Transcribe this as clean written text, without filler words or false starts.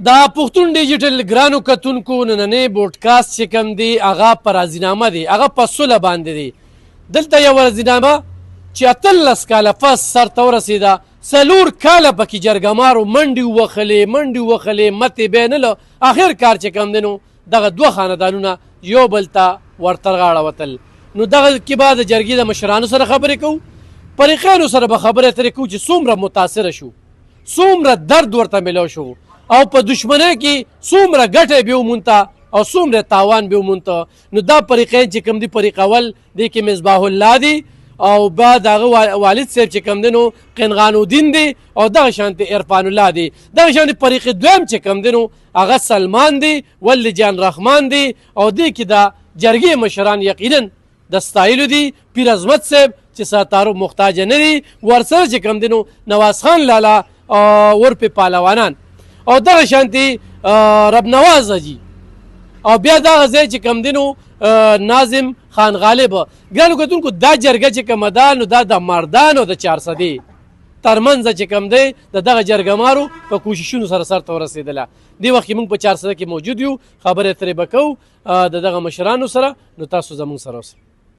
دا پښتون ډیجیټل ګرانو کتونکو نننی بوډکاسټ چې کوم دی هغه په راضینامه دی، هغه په سوله باندې دی. دلته یو راضینامه چې 18 کاله پس سرته ورسېده، 4 کاله پکې جرګمارو منډې وخلې متې بیا نه له آخر کار چې کوم دی نو دغه 2 خاندانونه یو بل ته ورترغاړه وتل. نو دغه کې به د جرګې د مشرانو سره خبرې کوو، فریقانو سره به خبرې اترې کوو چې څومره متاثره شو، څومره درد ورته ملو شو او په دشمنۍ کې څومره ګټه به ومونته او څومره تاوان به ومونته. نو دا فریقین چې کوم دي، فریق اول دی کې مصباح الله دی او بعد هغه والد صاحب چې کوم دی نو قنغان الدین دی او دغه شانتې عرفان الله دی. دغه شانتې فریق دویم چې کوم دی نو هغه سلمان دی، ولی جان رحمان دی او دی کې د جرګې مشران یقینا د ستایلو دی. پیر عظمت صاحب چې ساتارو محتاج نه دی، ورسره چې کوم دی نو نواز خان لالا ورپې پهلوانان او دغه شانتې رب نواز جی او بیا دغه ځای چې کوم دی نو ناظم خان غالب. ګرانو کتونکو دا جرګه چې کومه ده نو دا د مردانو د 400 ترمنځ چې کوم دی د دغه جرګمارو په کوششونو سره سرته ورسېدله. دې وخت کې موږ په 400 کې موجود یو، خبرې اترې به کوو د دغه مشرانو سره. نو تاسو زموږ سره اوسئ.